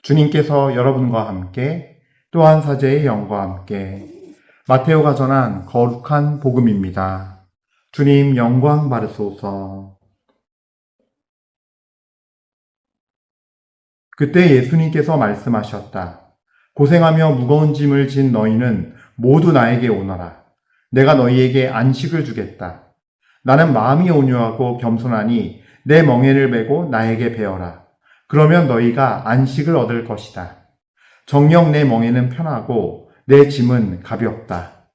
주님께서 여러분과 함께 또한 사제의 영과 함께 마테오가 전한 거룩한 복음입니다. 주님 영광 받으소서. 그때 예수님께서 말씀하셨다. 고생하며 무거운 짐을 진 너희는 모두 나에게 오너라. 내가 너희에게 안식을 주겠다. 나는 마음이 온유하고 겸손하니 내 멍에를 메고 나에게 배어라. 그러면 너희가 안식을 얻을 것이다. 정녕 내 멍에는 편하고 내 짐은 가볍다.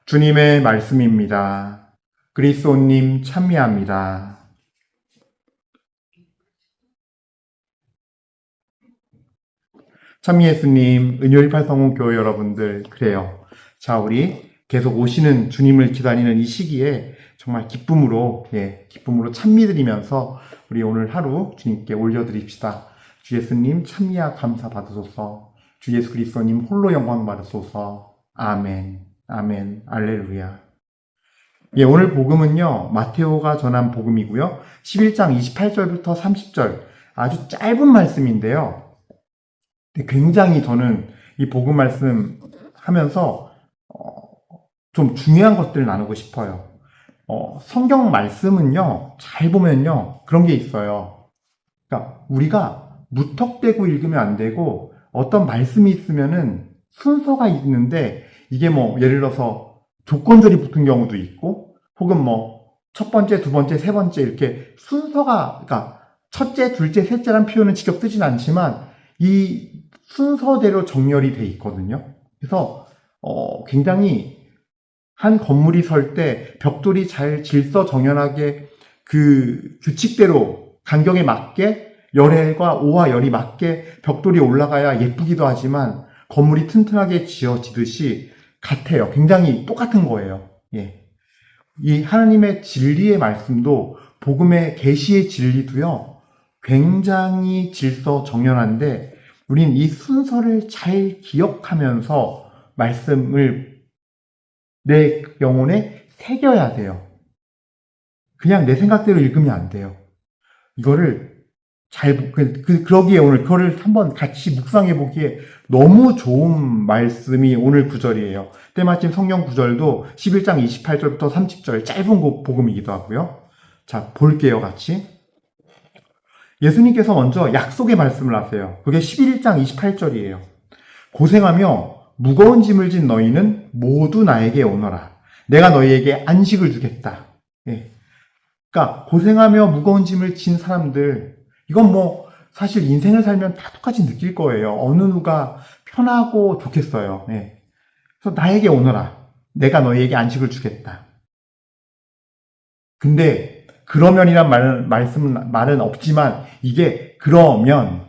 주님의 말씀입니다. 그리스도님 찬미합니다. 찬미 예수님, 은요일 팔성호 교회 여러분들, 그래요. 자, 우리 계속 오시는 주님을 기다리는 이 시기에 정말 기쁨으로 찬미드리면서 우리 오늘 하루 주님께 올려드립시다. 주 예수님 찬미와 감사 받으소서. 주 예수 그리스도님 홀로 영광 받으소서. 아멘, 아멘, 알렐루야. 오늘 복음은요, 마테오가 전한 복음이고요. 11장 28절부터 30절, 아주 짧은 말씀인데요. 굉장히 저는 이 복음 말씀 하면서 좀 중요한 것들을 나누고 싶어요. 성경 말씀은요, 잘 보면요, 그런 게 있어요. 그러니까 우리가 무턱대고 읽으면 안 되고, 어떤 말씀이 있으면은 순서가 있는데, 이게 예를 들어서 조건절이 붙은 경우도 있고, 혹은 첫 번째, 두 번째, 세 번째, 이렇게 순서가, 그러니까 첫째, 둘째, 셋째란 표현은 직접 쓰진 않지만, 이 순서대로 정렬이 돼 있거든요. 그래서 굉장히 한 건물이 설 때 벽돌이 잘 질서정연하게 그 규칙대로 간격에 맞게 열과 오와 열이 맞게 벽돌이 올라가야 예쁘기도 하지만 건물이 튼튼하게 지어지듯이 같아요. 굉장히 똑같은 거예요. 이 하나님의 진리의 말씀도 복음의 계시의 진리도요, 굉장히 질서정연한데 우린 이 순서를 잘 기억하면서 말씀을 내 영혼에 새겨야 돼요. 그냥 내 생각대로 읽으면 안 돼요. 이거를 그러기에 오늘 그거를 한번 같이 묵상해 보기에 너무 좋은 말씀이 오늘 구절이에요. 때마침 성경 구절도 11장 28절부터 30절 짧은 복음이기도 하고요. 자, 볼게요, 같이. 예수님께서 먼저 약속의 말씀을 하세요. 그게 11장 28절이에요. 고생하며 무거운 짐을 진 너희는 모두 나에게 오너라. 내가 너희에게 안식을 주겠다. 그러니까 고생하며 무거운 짐을 진 사람들, 이건 사실 인생을 살면 다 똑같이 느낄 거예요. 어느 누가 편하고 좋겠어요. 그래서 나에게 오너라. 내가 너희에게 안식을 주겠다. 근데 그러면이란 말은 없지만 이게 그러면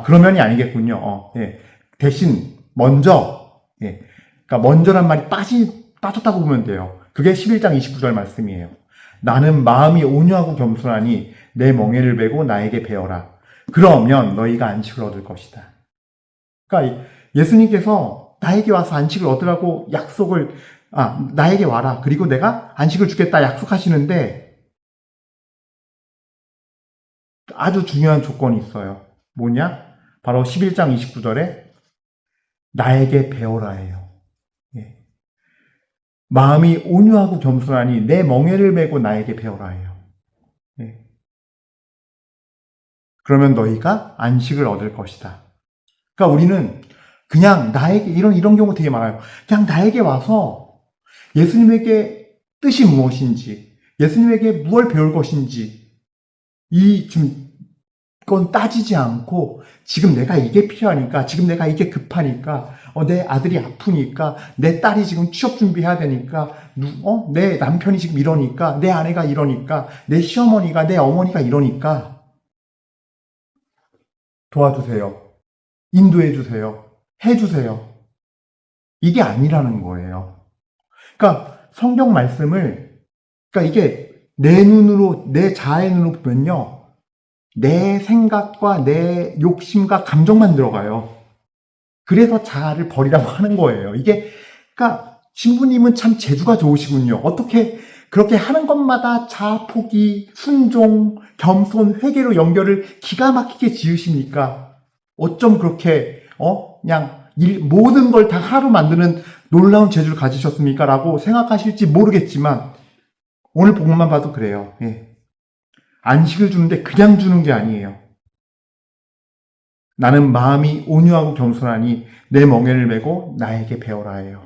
그러면이 아니겠군요. 대신 먼저 그러니까 먼저란 말이 빠졌다고 보면 돼요. 그게 11장 29절 말씀이에요. 나는 마음이 온유하고 겸손하니 내 멍에를 메고 나에게 배어라. 그러면 너희가 안식을 얻을 것이다. 그러니까 예수님께서 나에게 와서 안식을 얻으라고 나에게 와라. 그리고 내가 안식을 주겠다 약속하시는데 아주 중요한 조건이 있어요. 뭐냐? 바로 11장 29절에 나에게 배워라예요. 마음이 온유하고 겸손하니 내 멍에를 메고 나에게 배워라예요. 그러면 너희가 안식을 얻을 것이다. 그러니까 우리는 그냥 나에게 이런 경우 되게 많아요. 그냥 나에게 와서 예수님에게 뜻이 무엇인지, 예수님에게 무엇을 배울 것인지, 그건 따지지 않고, 지금 내가 이게 필요하니까, 지금 내가 이게 급하니까, 내 아들이 아프니까, 내 딸이 지금 취업 준비해야 되니까, 내 남편이 지금 이러니까, 내 아내가 이러니까, 내 시어머니가, 내 어머니가 이러니까, 도와주세요. 인도해주세요. 해주세요. 이게 아니라는 거예요. 그러니까 성경 말씀을, 그러니까 이게 내 눈으로, 내 자아의 눈으로 보면요, 내 생각과 내 욕심과 감정만 들어가요. 그래서 자아를 버리라고 하는 거예요. 그러니까 신부님은 참 재주가 좋으시군요. 어떻게 그렇게 하는 것마다 자포기, 순종, 겸손, 회개로 연결을 기가 막히게 지으십니까? 어쩜 그렇게 그냥 모든 걸 다 하루 만드는 놀라운 재주를 가지셨습니까? 라고 생각하실지 모르겠지만 오늘 본문만 봐도 그래요. 예. 안식을 주는데 그냥 주는 게 아니에요. 나는 마음이 온유하고 겸손하니 내 멍에를 메고 나에게 배워라 해요.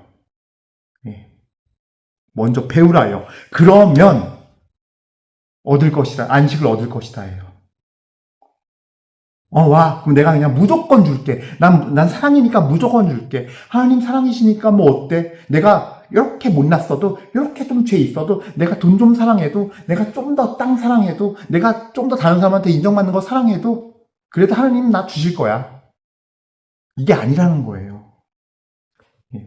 예. 먼저 배우라요. 그러면 얻을 것이다. 안식을 얻을 것이다 해요. 와, 그럼 내가 그냥 무조건 줄게. 난 사랑이니까 무조건 줄게. 하나님 사랑이시니까 뭐 어때? 내가 이렇게 못났어도, 이렇게 좀 죄 있어도, 내가 돈 좀 사랑해도, 내가 좀 더 땅 사랑해도, 내가 좀 더 다른 사람한테 인정받는 거 사랑해도, 그래도 하나님 나 주실 거야. 이게 아니라는 거예요.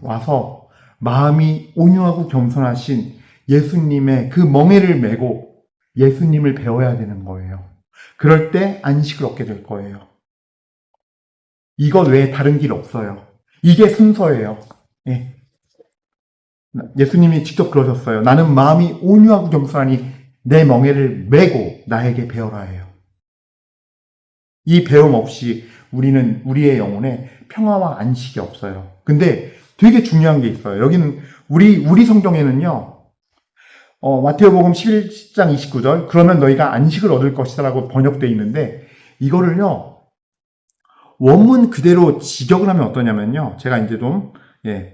와서 마음이 온유하고 겸손하신 예수님의 그 멍에를 메고 예수님을 배워야 되는 거예요. 그럴 때 안식을 얻게 될 거예요. 이것 외에 다른 길 없어요. 이게 순서예요. 예. 예수님이 직접 그러셨어요. 나는 마음이 온유하고 겸손하니 내 멍에를 메고 나에게 배워라 해요. 이 배움 없이 우리는 우리의 영혼에 평화와 안식이 없어요. 근데 되게 중요한 게 있어요. 여기는 우리 성경에는요. 마태오복음 11장 29절 그러면 너희가 안식을 얻을 것이다 라고 번역되어 있는데 이거를요. 원문 그대로 직역을 하면 어떠냐면요. 제가 이제 좀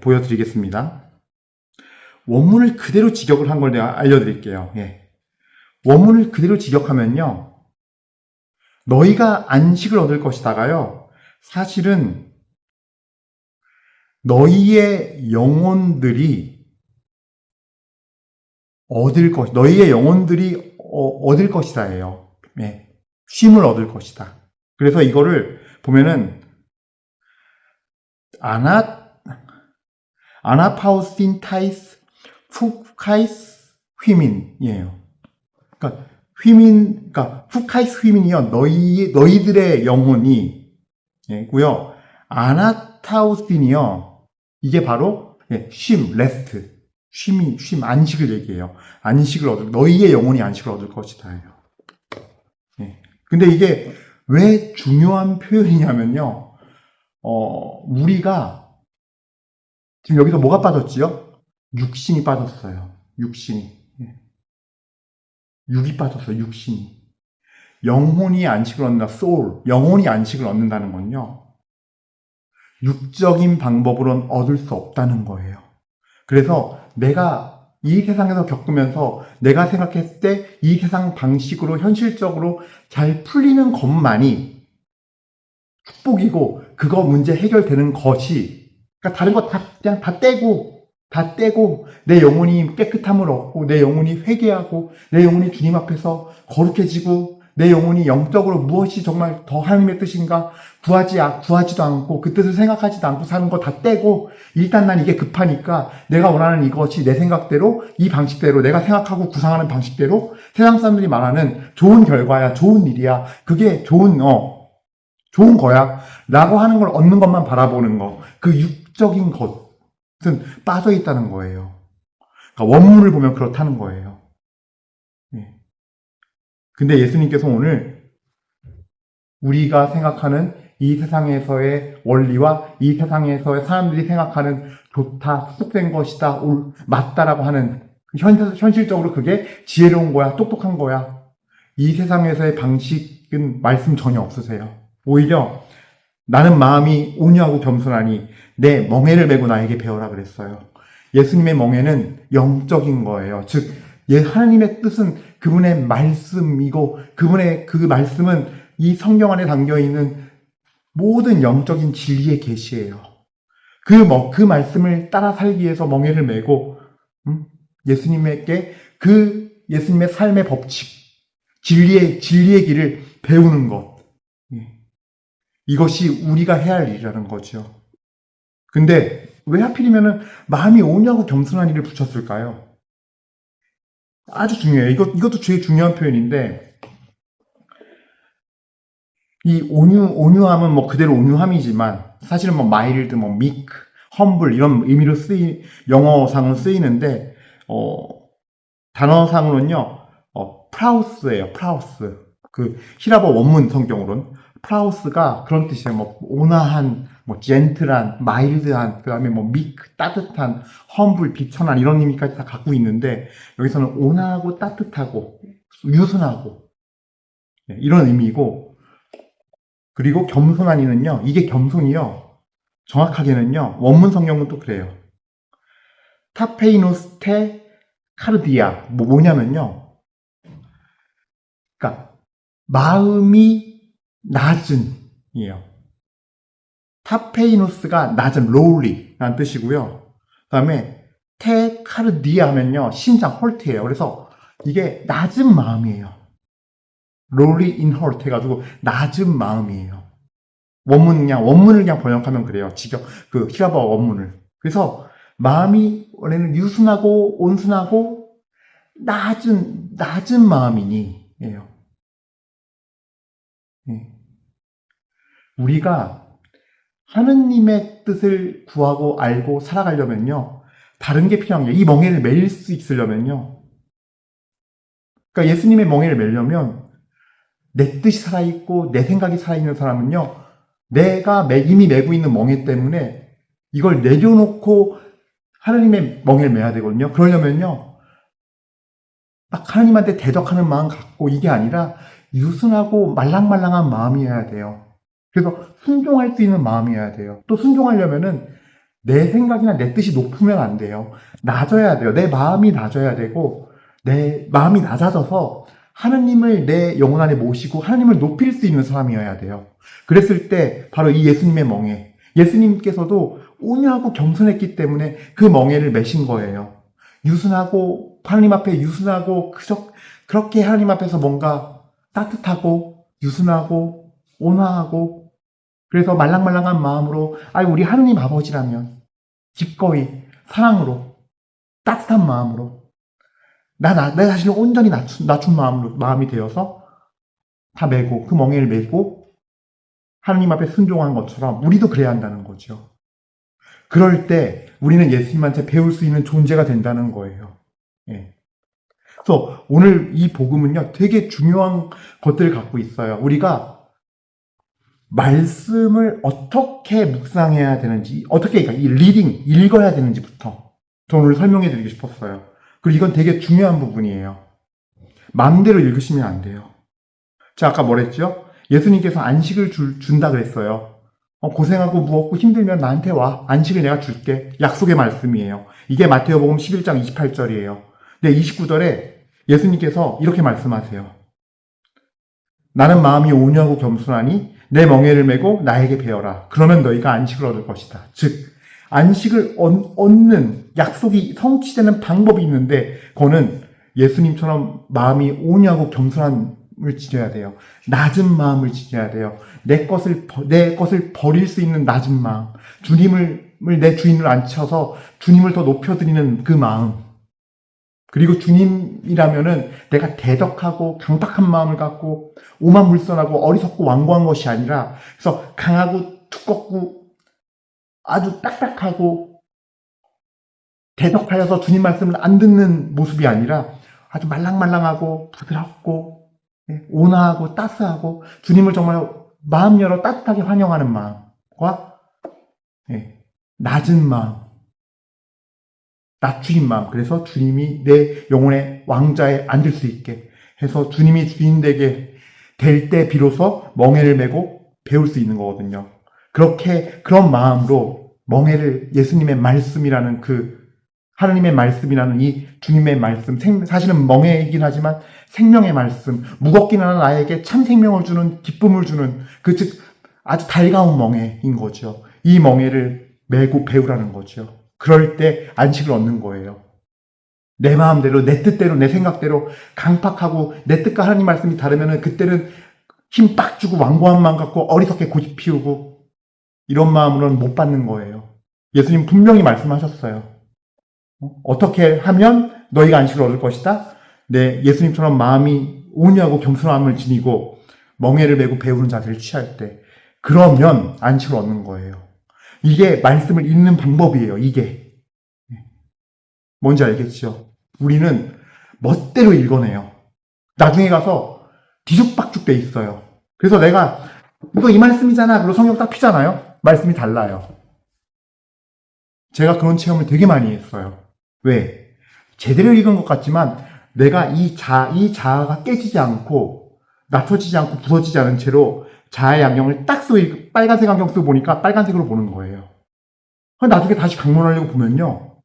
보여드리겠습니다. 원문을 그대로 직역을 한 걸 내가 알려드릴게요. 원문을 그대로 직역하면요. 너희가 안식을 얻을 것이다가요. 사실은 너희의 영혼들이 너희의 영혼들이 얻을 것이다예요. 쉼을 얻을 것이다. 그래서 이거를 보면은 아나파우스틴타이스 푸카이스 휘민이에요. 그러니까 푸카이스 휘민이요. 너희들의 영혼이 고요. 아나타우스틴이요. 이게 바로 쉼, 레스트. 쉼, 안식을 얘기해요. 너희의 영혼이 안식을 얻을 것이다. 근데 이게 왜 중요한 표현이냐면요. 우리가, 지금 여기서 뭐가 빠졌지요? 육신이 빠졌어요. 육신이 빠졌어요. 육신이. 영혼이 안식을 얻는다. soul. 영혼이 안식을 얻는다는 건요. 육적인 방법으로는 얻을 수 없다는 거예요. 그래서 내가 이 세상에서 겪으면서 내가 생각했을 때 이 세상 방식으로 현실적으로 잘 풀리는 것만이 축복이고 그거 문제 해결되는 것이 그러니까 다른 거 그냥 다 떼고 내 영혼이 깨끗함을 얻고 내 영혼이 회개하고 내 영혼이 주님 앞에서 거룩해지고 내 영혼이 영적으로 무엇이 정말 더 하나님의 뜻인가 구하지도 않고 그 뜻을 생각하지도 않고 사는 거 다 떼고 일단 난 이게 급하니까 내가 원하는 이것이 내 생각대로 이 방식대로 내가 생각하고 구상하는 방식대로 세상 사람들이 말하는 좋은 결과야 좋은 일이야 그게 좋은 거야 라고 하는 걸 얻는 것만 바라보는 거 그 육적인 것은 빠져 있다는 거예요. 그러니까 원문을 보면 그렇다는 거예요. 근데 예수님께서 오늘 우리가 생각하는 이 세상에서의 원리와 이 세상에서의 사람들이 생각하는 좋다, 축복된 것이다, 맞다라고 하는 현실적으로 그게 지혜로운 거야, 똑똑한 거야. 이 세상에서의 방식은 말씀 전혀 없으세요. 오히려 나는 마음이 온유하고 겸손하니 내 멍에를 메고 나에게 배워라 그랬어요. 예수님의 멍에는 영적인 거예요. 즉 하나님의 뜻은 그분의 말씀이고 그분의 그 말씀은 이 성경 안에 담겨있는 모든 영적인 진리의 계시예요. 그 말씀을 따라 살기 위해서 멍에를 메고 예수님에게 예수님의 삶의 법칙, 진리의 길을 배우는 것. 이것이 우리가 해야 할 일이라는 거죠. 근데 왜 하필이면 마음이 온유하고 겸손한 일을 붙였을까요? 아주 중요해요. 이것도 제일 중요한 표현인데, 이 온유함은 뭐 그대로 온유함이지만, 사실은 뭐 mild, 뭐 meek, humble 이런 의미로 영어상은 쓰이는데, 단어상으로는요, 프라우스예요, 프라우스. 그 히라버 원문 성경으로는 프라우스가 그런 뜻이에요. 뭐 온화한, 뭐 젠틀한, 마일드한, 그다음에 뭐 따뜻한, 험불, 비천한 이런 의미까지 다 갖고 있는데 여기서는 온화하고 따뜻하고 유순하고 이런 의미고, 그리고 겸손하니는요, 이게 겸손이요. 정확하게는요, 원문 성경은 또 그래요. 타페이노스테 카르디아, 뭐냐면요, 그러니까 마음이 낮은이에요. 타페이노스가 낮은, lowly라는 뜻이고요. 그 다음에 테카르디아 하면요, 심장, 헐트예요. 그래서 이게 낮은 마음이에요. lowly in heart 해가지고 낮은 마음이에요. 원문을 그냥 번역하면 그래요. 그 히라바 원문을. 그래서 마음이 원래는 유순하고 온순하고 낮은 마음이니, 예요. 우리가 하느님의 뜻을 구하고 알고 살아가려면요, 다른 게 필요한 게, 이 멍에를 맬 수 있으려면요, 그러니까 예수님의 멍에를 매려면 내 뜻이 살아있고 내 생각이 살아있는 사람은요, 내가 이미 메고 있는 멍에 때문에 이걸 내려놓고 하느님의 멍에를 매야 되거든요. 그러려면요, 막 하느님한테 대적하는 마음 갖고 이게 아니라 유순하고 말랑말랑한 마음이어야 돼요. 그래서 순종할 수 있는 마음이어야 돼요. 또 순종하려면은 내 생각이나 내 뜻이 높으면 안 돼요. 낮아야 돼요. 내 마음이 낮아야 되고, 내 마음이 낮아져서 하느님을 내 영혼 안에 모시고 하느님을 높일 수 있는 사람이어야 돼요. 그랬을 때 바로 이 예수님의 멍에, 예수님께서도 온유하고 겸손했기 때문에 그 멍에를 매신 거예요. 유순하고, 하느님 앞에 유순하고, 그렇게 하느님 앞에서 뭔가 따뜻하고 유순하고 온화하고, 그래서 말랑말랑한 마음으로, 우리 하느님 아버지라면 기꺼이 사랑으로 따뜻한 마음으로 내 자신을 온전히 낮춘 마음이 되어서 다 메고, 그 멍에를 메고 하느님 앞에 순종한 것처럼 우리도 그래야 한다는 거죠. 그럴 때 우리는 예수님한테 배울 수 있는 존재가 된다는 거예요. 예. 그래서 오늘 이 복음은요, 되게 중요한 것들을 갖고 있어요. 우리가 말씀을 어떻게 묵상해야 되는지, 그러니까 이 리딩, 읽어야 되는지부터 저는 오늘 설명해 드리고 싶었어요. 그리고 이건 되게 중요한 부분이에요. 마음대로 읽으시면 안 돼요. 제가 아까 뭐랬죠? 예수님께서 안식을 준다 그랬어요. 고생하고 무겁고 힘들면 나한테 와. 안식을 내가 줄게. 약속의 말씀이에요. 이게 마태복음 11장 28절이에요. 근데 29절에 예수님께서 이렇게 말씀하세요. 나는 마음이 온유하고 겸손하니 내 멍에를 메고 나에게 배워라. 그러면 너희가 안식을 얻을 것이다. 즉, 안식을 얻는 약속이 성취되는 방법이 있는데, 그거는 예수님처럼 마음이 온유하고 겸손함을 지녀야 돼요. 낮은 마음을 지녀야 돼요. 내 것을 버릴 수 있는 낮은 마음. 주님을 내 주인으로 앉혀서 주님을 더 높여드리는 그 마음. 그리고 주님이라면은 내가 대적하고 강박한 마음을 갖고 오만불선하고 어리석고 완고한 것이 아니라, 그래서 강하고 두껍고 아주 딱딱하고 대적하여서 주님 말씀을 안 듣는 모습이 아니라 아주 말랑말랑하고 부드럽고 온화하고 따스하고 주님을 정말 마음 열어 따뜻하게 환영하는 마음과 낮은 마음, 낮추린 마음. 그래서 주님이 내 영혼의 왕좌에 앉을 수 있게 해서 주님이 주인 되게 될 때 비로소 멍에를 메고 배울 수 있는 거거든요. 그런 마음으로 멍에를, 예수님의 말씀이라는 하느님의 말씀이라는 이 주님의 말씀, 사실은 멍에이긴 하지만 생명의 말씀, 무겁긴 한 나에게 참 생명을 주는, 기쁨을 주는, 즉 아주 달가운 멍에인 거죠. 이 멍에를 메고 배우라는 거죠. 그럴 때 안식을 얻는 거예요. 내 마음대로, 내 뜻대로, 내 생각대로 강팍하고 내 뜻과 하나님 말씀이 다르면은 그때는 힘 빡 주고 완고한 마음 갖고 어리석게 고집 피우고 이런 마음으로는 못 받는 거예요. 예수님 분명히 말씀하셨어요. 어떻게 하면 너희가 안식을 얻을 것이다? 예수님처럼 마음이 온유하고 겸손함을 지니고 멍에를 메고 배우는 자세를 취할 때, 그러면 안식을 얻는 거예요. 이게 말씀을 읽는 방법이에요. 이게 뭔지 알겠죠? 우리는 멋대로 읽어내요. 나중에 가서 뒤죽박죽 돼 있어요. 그래서 내가 이거 이 말씀이잖아. 그리고 성경 딱 피잖아요. 말씀이 달라요. 제가 그런 체험을 되게 많이 했어요. 왜? 제대로 읽은 것 같지만 내가 이 자아가 깨지지 않고 낮춰지지 않고 부서지지 않은 채로 자아의 안경을 딱 쓰고 빨간색 안경 쓰고 보니까 빨간색으로 보는 거예요. 나중에 다시 강론하려고 보면요.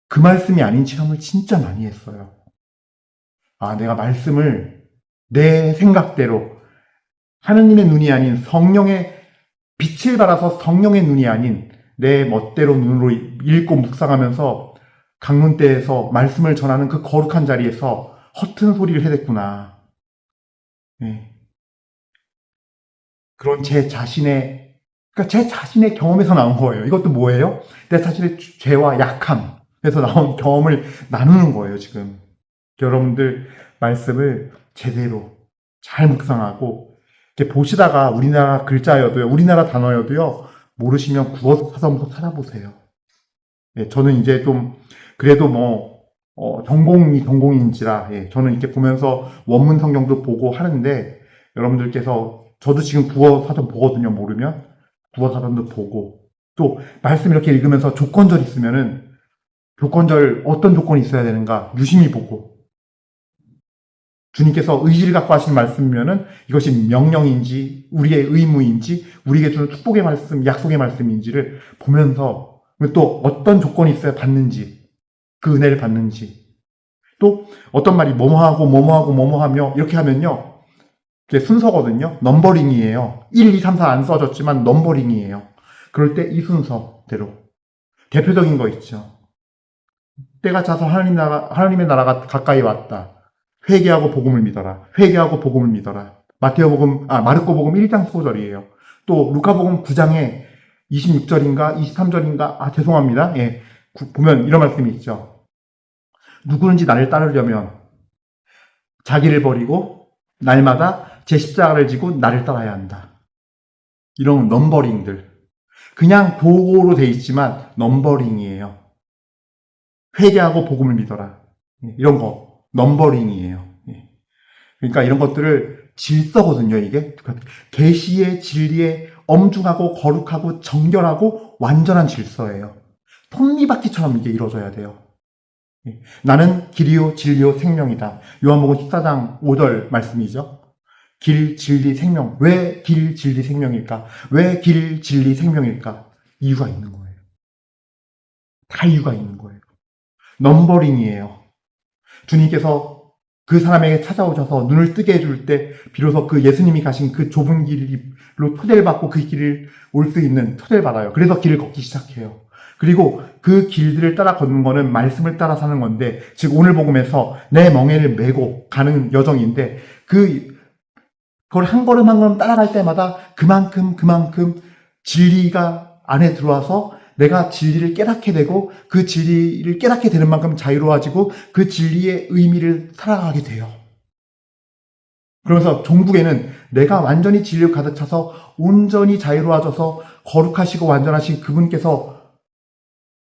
그 말씀이 아닌 체험을 진짜 많이 했어요. 아, 내가 말씀을 내 생각대로 하느님의 눈이 아닌 성령의 빛을 발아서 성령의 눈이 아닌 내 멋대로 눈으로 읽고 묵상하면서 강론대에서 말씀을 전하는 그 거룩한 자리에서 허튼 소리를 해댔구나. 네. 그런 제 자신의 경험에서 나온 거예요. 이것도 뭐예요? 내 자신의 죄와 약함에서 나온 경험을 나누는 거예요, 지금. 여러분들 말씀을 제대로 잘 묵상하고 이렇게 보시다가 우리나라 글자여도요, 우리나라 단어여도요, 모르시면 국어 사전부터 찾아보세요. 예, 저는 이제 좀 그래도 전공인지라 저는 이렇게 보면서 원문 성경도 보고 하는데 여러분들께서 저도 지금 국어 사전 보거든요. 모르면 국어 사전도 보고 또 말씀 이렇게 읽으면서 조건절 있으면은 조건절 어떤 조건이 있어야 되는가 유심히 보고 주님께서 의지를 갖고 하신 말씀이면은 이것이 명령인지 우리의 의무인지 우리에게 주는 축복의 말씀, 약속의 말씀인지를 보면서 또 어떤 조건이 있어야 받는지 그 은혜를 받는지 또 어떤 말이 뭐뭐하며 이렇게 하면요 이게 순서거든요. 넘버링이에요. 1, 2, 3, 4 안 써졌지만 넘버링이에요. 그럴 때 이 순서대로 대표적인 거 있죠. 때가 차서 하나님의 나라가 가까이 왔다. 회개하고 복음을 믿어라. 회개하고 복음을 믿어라. 마르코복음 1장 15절이에요. 또 루카복음 9장에 26절인가 23절인가 죄송합니다. 예. 보면 이런 말씀이 있죠. 누구든지 나를 따르려면 자기를 버리고 날마다 제 십자가를 지고 나를 따라야 한다. 이런 넘버링들. 그냥 보고로 돼 있지만 넘버링이에요. 회개하고 복음을 믿어라. 이런 거 넘버링이에요. 그러니까 이런 것들을 질서거든요. 이게 계시의 진리의 엄중하고 거룩하고 정결하고 완전한 질서예요. 톱니바퀴처럼 이게 이루어져야 돼요. 나는 길이요 진리요 생명이다. 요한복음 14장 5절 말씀이죠. 길, 진리, 생명. 왜 길, 진리, 생명일까? 왜 길, 진리, 생명일까? 이유가 있는 거예요. 다 이유가 있는 거예요. 넘버링이에요. 주님께서 그 사람에게 찾아오셔서 눈을 뜨게 해줄 때 비로소 그 예수님이 가신 그 좁은 길로 토대를 받고 그 길을 올 수 있는 토대를 받아요. 그래서 길을 걷기 시작해요. 그리고 그 길들을 따라 걷는 거는 말씀을 따라 사는 건데 즉 오늘 복음에서 내 멍에를 메고 가는 여정인데 그걸 한 걸음 한 걸음 따라갈 때마다 그만큼 진리가 안에 들어와서 내가 진리를 깨닫게 되고 그 진리를 깨닫게 되는 만큼 자유로워지고 그 진리의 의미를 살아가게 돼요. 그러면서 종국에는 내가 완전히 진리를 가득 차서 온전히 자유로워져서 거룩하시고 완전하신 그분께서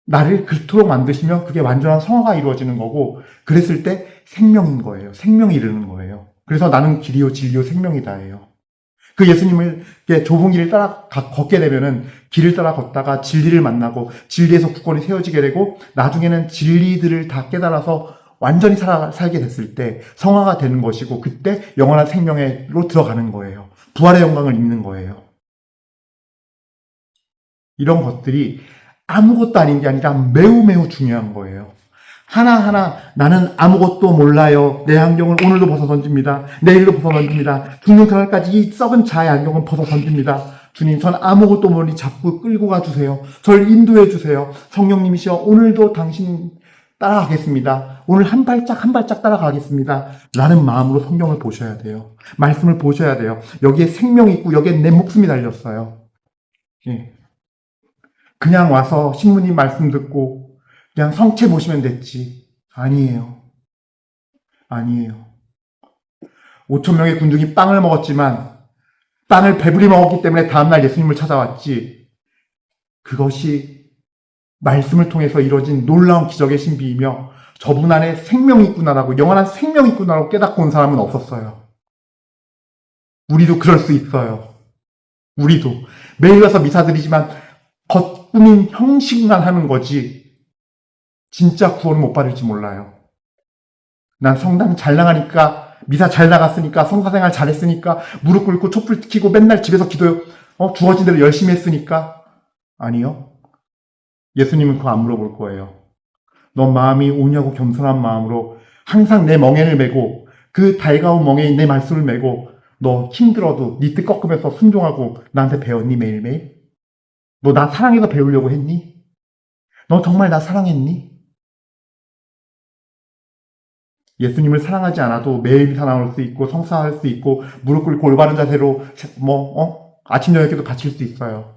나를 그토록 만드시면 그게 완전한 성화가 이루어지는 거고 그랬을 때 생명인 거예요. 생명이 이르는 거예요. 그래서 나는 길이요 진리요 생명이다예요. 그 예수님을 좁은 길을 따라 걷게 되면은 길을 따라 걷다가 진리를 만나고 진리에서 굳건히 세워지게 되고 나중에는 진리들을 다 깨달아서 완전히 살게 됐을 때 성화가 되는 것이고 그때 영원한 생명으로 들어가는 거예요. 부활의 영광을 입는 거예요. 이런 것들이 아무것도 아닌 게 아니라 매우 중요한 거예요. 하나하나 나는 아무것도 몰라요. 내 안경을 오늘도 벗어 던집니다. 내일도 벗어 던집니다. 죽는 그날까지 이 썩은 자의 안경은 벗어 던집니다. 주님, 전 아무것도 모르니 잡고 끌고 가주세요. 절 인도해 주세요. 성령님이시여 오늘도 당신 따라가겠습니다. 오늘 한 발짝 따라가겠습니다. 라는 마음으로 성경을 보셔야 돼요. 말씀을 보셔야 돼요. 여기에 생명이 있고 여기에 내 목숨이 달렸어요. 예. 그냥 와서 신부님 말씀 듣고 그냥 성체 보시면 됐지. 아니에요. 5,000명의 군중이 빵을 먹었지만 빵을 배부리 먹었기 때문에 다음날 예수님을 찾아왔지. 그것이 말씀을 통해서 이루어진 놀라운 기적의 신비이며 저분 안에 생명이 있구나라고, 영원한 생명이 있구나라고 깨닫고 온 사람은 없었어요. 우리도 그럴 수 있어요. 우리도 매일 가서 미사 드리지만 겉꾸민 형식만 하는 거지 진짜 구원을 못 받을지 몰라요. 난 성당 잘 나가니까, 미사 잘 나갔으니까, 성사생활 잘했으니까, 무릎 꿇고 촛불 켜고 맨날 집에서 기도 주어진 대로 열심히 했으니까. 아니요. 예수님은 그거 안 물어볼 거예요. 너 마음이 온유하고 겸손한 마음으로 항상 내 멍에를 메고, 그 달가운 멍에 내 말씀을 메고, 너 힘들어도 네 뜻 꺾으면서 순종하고 나한테 배웠니 매일매일? 너 나 사랑해서 배우려고 했니? 너 정말 나 사랑했니? 예수님을 사랑하지 않아도 매일 미사 나올 수 있고 성사할 수 있고 무릎 꿇고 올바른 자세로 아침 저녁에도 바칠 수 있어요.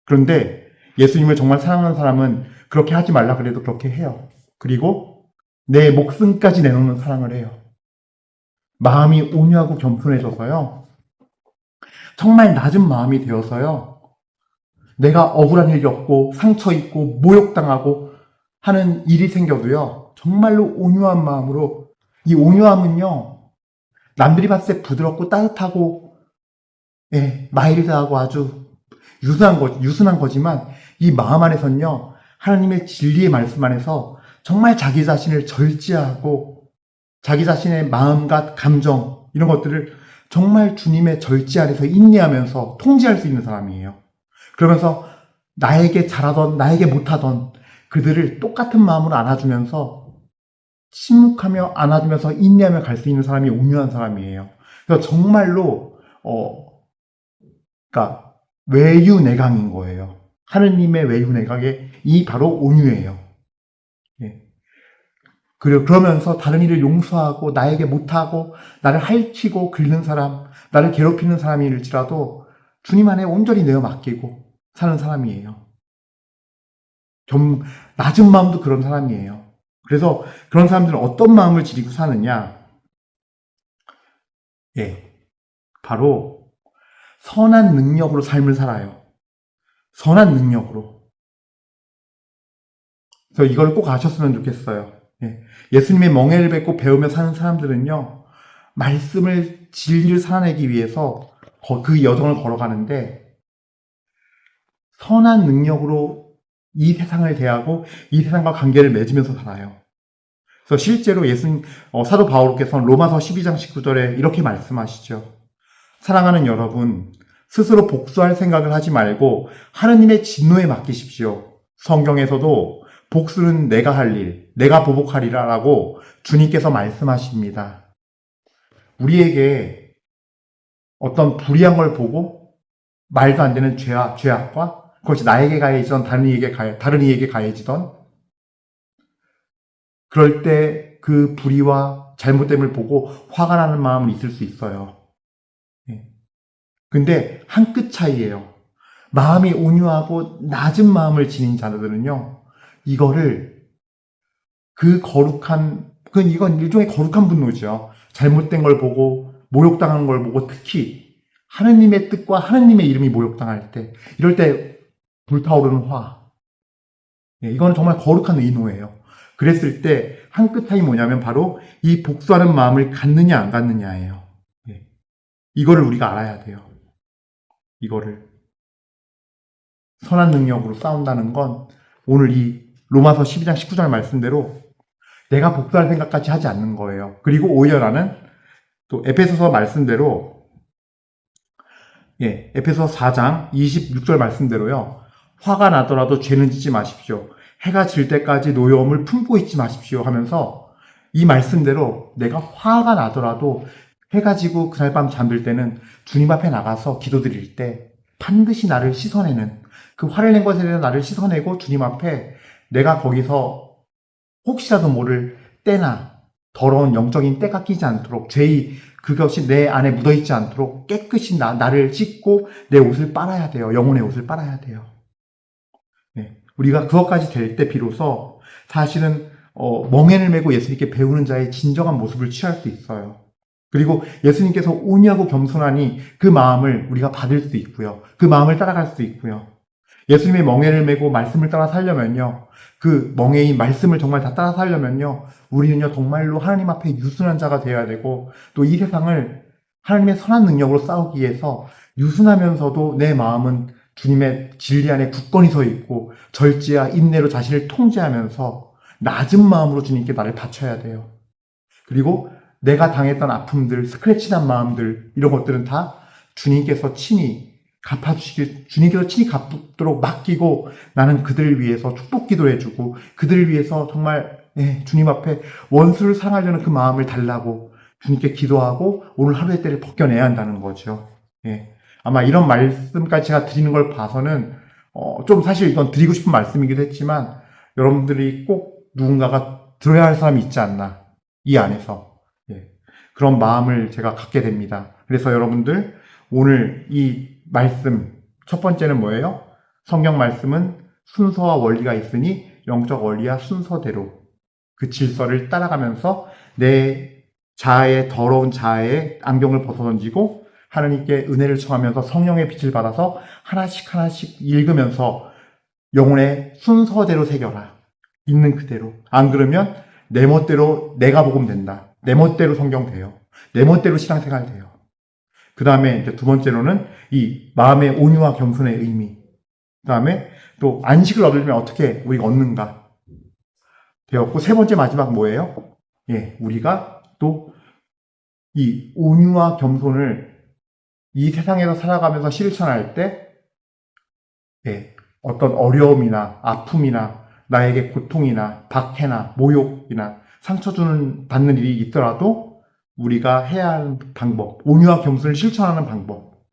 그런데 예수님을 정말 사랑하는 사람은 그렇게 하지 말라 그래도 그렇게 해요. 그리고 내 목숨까지 내놓는 사랑을 해요. 마음이 온유하고 겸손해져서요. 정말 낮은 마음이 되어서요. 내가 억울한 일이 없고 상처 있고 모욕당하고 하는 일이 생겨도요. 정말로 온유한 마음으로, 이 온유함은요. 남들이 봤을 때 부드럽고 따뜻하고 마일드하고 아주 유순한 거지만 이 마음 안에서는요. 하나님의 진리의 말씀 안에서 정말 자기 자신을 절제하고 자기 자신의 마음과 감정 이런 것들을 정말 주님의 절제 안에서 인내하면서 통제할 수 있는 사람이에요. 그러면서 나에게 잘하던 나에게 못하던 그들을 똑같은 마음으로 안아주면서 침묵하며 안아주면서 인내하며 갈 수 있는 사람이 온유한 사람이에요. 그래서 정말로 그러니까 외유내강인 거예요. 하느님의 외유내강에 이 바로 온유예요. 그러면서 다른 일을 용서하고 나에게 못하고 나를 핥히고 긁는 사람, 나를 괴롭히는 사람일지라도 주님 안에 온전히 내어 맡기고 사는 사람이에요. 낮은 마음도 그런 사람이에요. 그래서 그런 사람들은 어떤 마음을 지니고 사느냐? 바로 선한 능력으로 삶을 살아요. 선한 능력으로. 그래서 이걸 꼭 아셨으면 좋겠어요. 예수님의 멍에를 뱉고 배우며 사는 사람들은요, 말씀을 진리를 살아내기 위해서 그 여정을 걸어가는데 선한 능력으로 이 세상을 대하고 이 세상과 관계를 맺으면서 살아요. 그래서 실제로 사도 바울께서는 로마서 12장 19절에 이렇게 말씀하시죠. 사랑하는 여러분, 스스로 복수할 생각을 하지 말고 하느님의 진노에 맡기십시오. 성경에서도 복수는 내가 할 일, 내가 보복하리라 라고 주님께서 말씀하십니다. 우리에게 어떤 불의한 걸 보고 말도 안 되는 죄악과 그것이 나에게 가해지던 다른 이에게 가해지던 그럴 때 그 불의와 잘못됨을 보고 화가 나는 마음은 있을 수 있어요. 근데 한 끗 차이예요. 마음이 온유하고 낮은 마음을 지닌 자들은요. 이거를 이건 일종의 거룩한 분노죠. 잘못된 걸 보고 모욕당하는 걸 보고 특히 하느님의 뜻과 하느님의 이름이 모욕당할 때 이럴 때 불타오르는 화. 이거는 정말 거룩한 의노예요. 그랬을 때 한 끗 차이 뭐냐면 바로 이 복수하는 마음을 갖느냐 안 갖느냐예요. 이거를 우리가 알아야 돼요. 이거를 선한 능력으로 싸운다는 건 오늘 이 로마서 12장 19절 말씀대로 내가 복수할 생각까지 하지 않는 거예요. 그리고 오히려 나는 또 에베소서 말씀대로 에베소 4장 26절 말씀대로요. 화가 나더라도 죄는 짓지 마십시오. 해가 질 때까지 노여움을 품고 있지 마십시오 하면서 이 말씀대로 내가 화가 나더라도 해가 지고 그날 밤 잠들 때는 주님 앞에 나가서 기도드릴 때 반드시 나를 씻어내는 그 화를 낸 것에 대해서 나를 씻어내고 주님 앞에 내가 거기서 혹시라도 모를 때나 더러운 영적인 때가 끼지 않도록 그것이 내 안에 묻어있지 않도록 깨끗이 나를 씻고 내 옷을 빨아야 돼요. 영혼의 옷을 빨아야 돼요. 우리가 그것까지 될 때 비로소 사실은 멍에를 메고 예수님께 배우는 자의 진정한 모습을 취할 수 있어요. 그리고 예수님께서 온유하고 겸손하니 그 마음을 우리가 받을 수 있고요. 그 마음을 따라갈 수 있고요. 예수님의 멍에를 메고 말씀을 따라 살려면요. 그 멍에인 말씀을 정말 다 따라 살려면요, 우리는요 정말로 하나님 앞에 유순한 자가 되어야 되고, 또 이 세상을 하나님의 선한 능력으로 싸우기 위해서 유순하면서도 내 마음은 주님의 진리 안에 굳건히 서 있고 절제와 인내로 자신을 통제하면서 낮은 마음으로 주님께 나를 바쳐야 돼요. 그리고 내가 당했던 아픔들, 스크래치난 마음들, 이런 것들은 다 주님께서 친히 갚아주시길, 주님께서 친히 갚도록 맡기고, 나는 그들을 위해서 축복 기도를 해주고, 그들을 위해서 정말 주님 앞에 원수를 사랑하려는 그 마음을 달라고 주님께 기도하고 오늘 하루의 때를 벗겨내야 한다는 거죠. 아마 이런 말씀까지 제가 드리는 걸 봐서는 좀 사실 이건 드리고 싶은 말씀이기도 했지만, 여러분들이 꼭 누군가가 들어야 할 사람이 있지 않나, 이 안에서 그런 마음을 제가 갖게 됩니다. 그래서 여러분들, 오늘 이 말씀 첫 번째는 뭐예요? 성경 말씀은 순서와 원리가 있으니 영적 원리와 순서대로 그 질서를 따라가면서 내 자아의 더러운 자아의 안경을 벗어던지고 하나님께 은혜를 청하면서 성령의 빛을 받아서 하나씩 하나씩 읽으면서 영혼의 순서대로 새겨라. 있는 그대로. 안 그러면 내 멋대로 내가 복음 된다. 내 멋대로 성경 돼요. 내 멋대로 신앙생활 돼요. 그 다음에 이제 두 번째로는 이 마음의 온유와 겸손의 의미. 그 다음에 또 안식을 얻으려면 어떻게 우리가 얻는가 되었고, 세 번째 마지막 뭐예요? 우리가 또 이 온유와 겸손을 이 세상에서 살아가면서 실천할 때 어떤 어려움이나 아픔이나 나에게 고통이나 박해나 모욕이나 상처 받는 일이 있더라도 우리가 해야 하는 방법, 온유와 겸손을 실천하는 방법,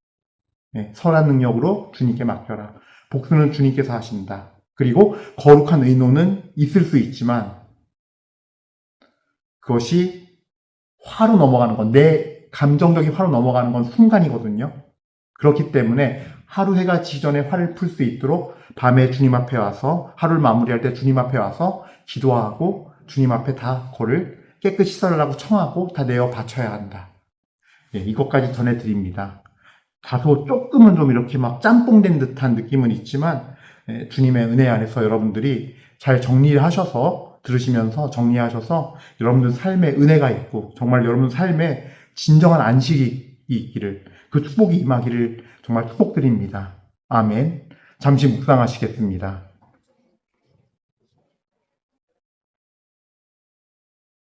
선한 능력으로 주님께 맡겨라. 복수는 주님께서 하신다. 그리고 거룩한 의노는 있을 수 있지만 그것이 화로 넘어가는 건, 내 감정적인 화로 넘어가는 건 순간이거든요. 그렇기 때문에 하루 해가 지기 전에 화를 풀 수 있도록 밤에 주님 앞에 와서, 하루를 마무리할 때 주님 앞에 와서 기도하고 주님 앞에 다 그거를 깨끗이 썰으라고 청하고 다 내어 바쳐야 한다. 이것까지 전해드립니다. 다소 조금은 좀 이렇게 막 짬뽕된 듯한 느낌은 있지만 주님의 은혜 안에서 여러분들이 잘 정리를 하셔서, 들으시면서 정리하셔서 여러분들 삶에 은혜가 있고 정말 여러분 삶에 진정한 안식이 있기를, 그 축복이 임하기를 정말 축복드립니다. 아멘. 잠시 묵상하시겠습니다.